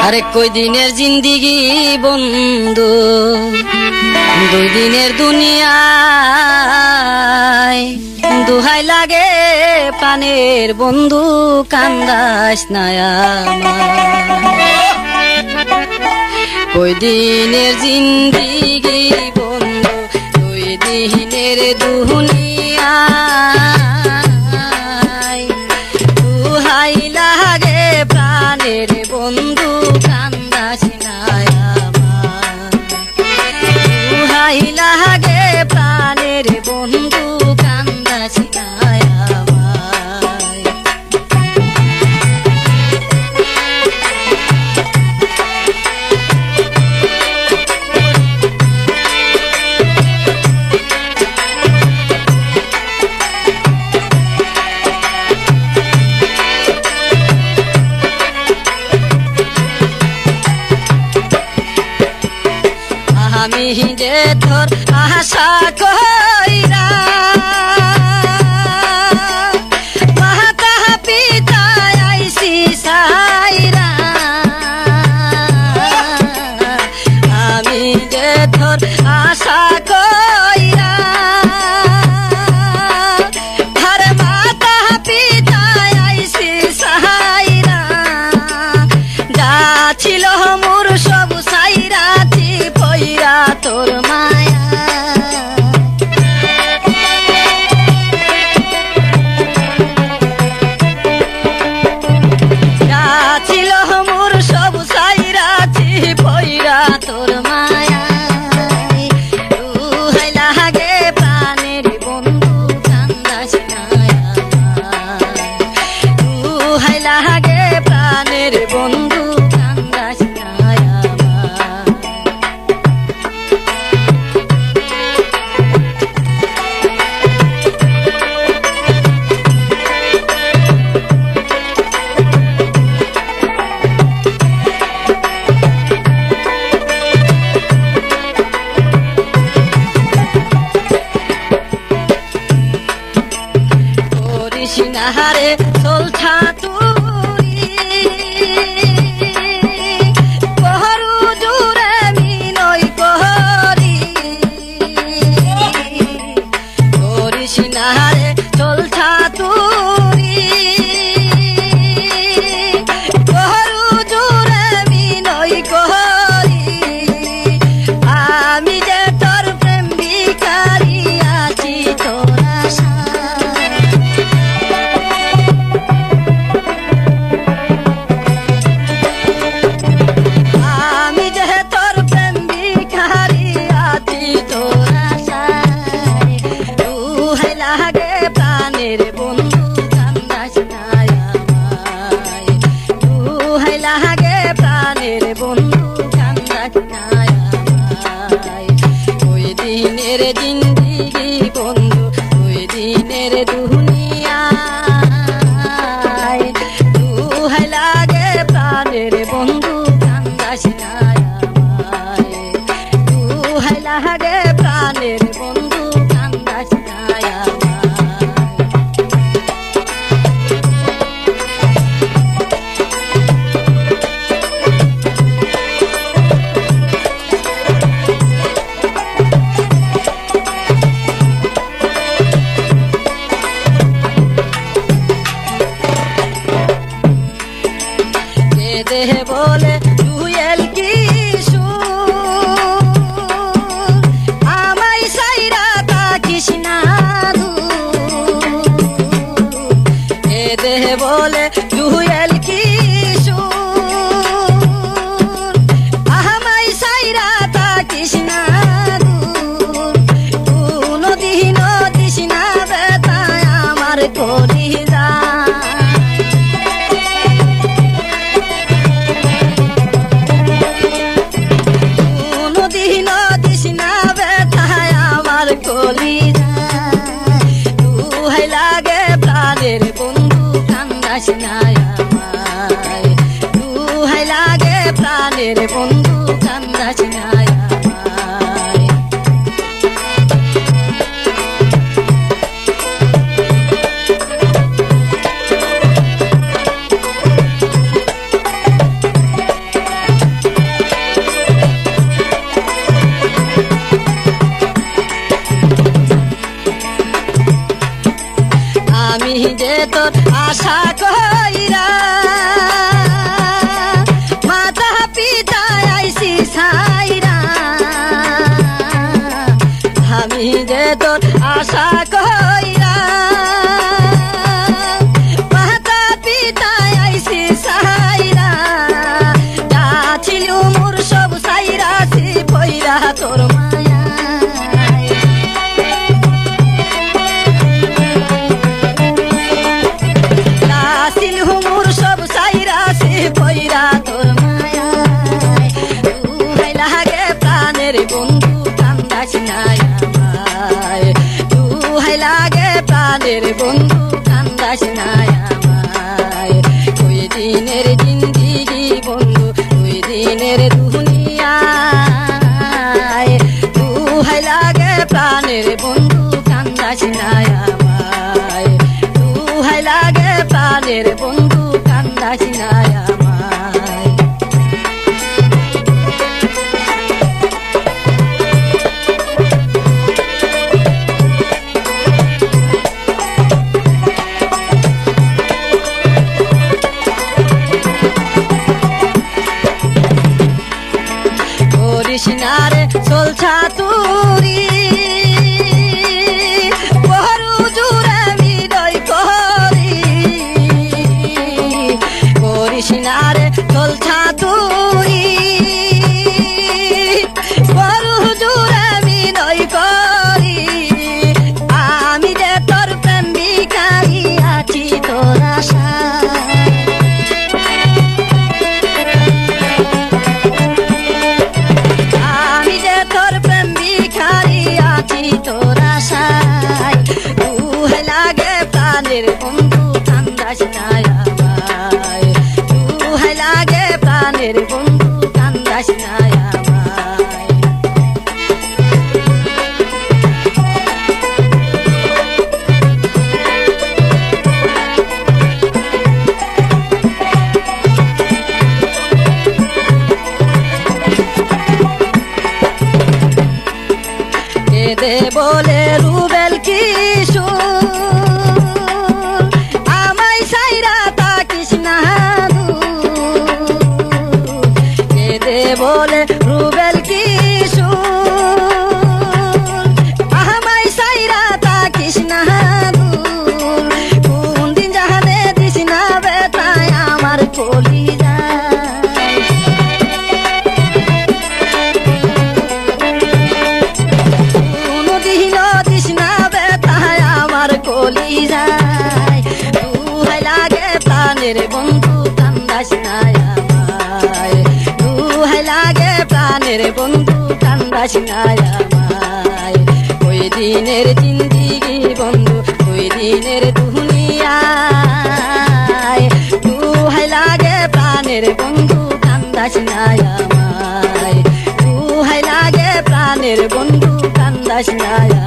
আরে কই দিনের জিন্দিগি বন্ধু, 2 দিনের দুনিয়ায়, দুহাই লাগে প্রাণের বন্ধু, কান্দাস না আমার। কই দিনের জিন্দিগি বন্ধু, 2 দিনের দুনিয়ায়, দুহাই লাগে প্রাণের বন্ধু, কান্দাস না আমার। দুহাই লাগে প্রাণের বন্ধু, কান্দাস না আমার। আমি যে তোর আশা কইরা, মাতা পিতা আইসি সাইরা, আমি যে তোর আশা কইরা, আর মাতা পিতা আইসি সাইরা, যা ছিল মোর সব সাইরা পইরা তোর মায়া। যা ছিল মোর সব সাইরাছি পইরা তোর মায়া। দুহাই লাগে প্রাণের বন্ধু, কান্দাস না আমার। দুহাই লাগে প্রাণের বন্ধু, কান্দাস না আমার। সিনাহারে চলছা তুরি, কহরু জুরে মিনই কহরি, করি সিনাহারে চলছা তুরি, কহরু জুরে মিনই কহরি, আমি যে তোর প্রেম ভিখারি আছি তোর আশা। প্রাণের বন্ধু, কান্দাস না আমায়। দুহাই লাগে প্রাণের বন্ধু, কান্দাস না আমায়। ওই দিনের জিন্দিগি বন্ধু, 2 দিনের দুনিয়ায়, দুহাই লাগে প্রাণের বন্ধু, কান্দাস না আমায়। দুহাই লাগে প্রাণের বন্ধু, কান্দাস না আমায়। তোর আশা কইরা মাতা পিতা আইসি ছাইরা আমি যে তোর আশা কইরা মাতা পিতা আইসি ছাইরা যাচ্ছিল মোর সব ছাইরা সি ভইরা তোর মায়া যাচ্ছিল মোর সব ছাইরা সি ভইরা তোর মায়া তুই লাগে প্রাণের বন্ধু কান্দাস না আমায় তুই লাগে প্রাণের বন্ধু কান্দাস না আমায় ওই দিনের জিন্দিগি বন্ধু ওই দিনের দুনিয়ায় তুই লাগে প্রাণের বন্ধু কান্দাস না আমায় তুই লাগে প্রাণের বন্ধু কান্দাস না আমায় কৃষ্ণারে চলছা তুরি বড় জুড়ে হৃদয় করি কৃষ্ণারে চলছা তুরি বড় জুড়ে হৃদয় করি আমি যে তোর প্রেম ভিখারি আছি তোর আশায় তোর আশায় তুই লাগে প্রাণের বন্ধু কান্দাস না আমায় তুই লাগে প্রাণের বন্ধু কান্দাস না আমায় দে বলে রুবেল কিশোর আমায় সাইরা তাকিস না দে বলে রুবেল কিশোর আমায় সাইরা তাকিস না কোন দিন জাহানে দিস না বেতায় আমার কলিজা কলিজায় তুই লাগে প্রাণের বন্ধু কান্দাস না আমায় তুই লাগে প্রাণের বন্ধু কান্দাস না আমায় ওই দিনের জিন্দিগি বন্ধু ওই দিনের দুনিয়ায় তুই লাগে প্রাণের বন্ধু কান্দাস না আমায় তুই লাগে প্রাণের বন্ধু কান্দাস না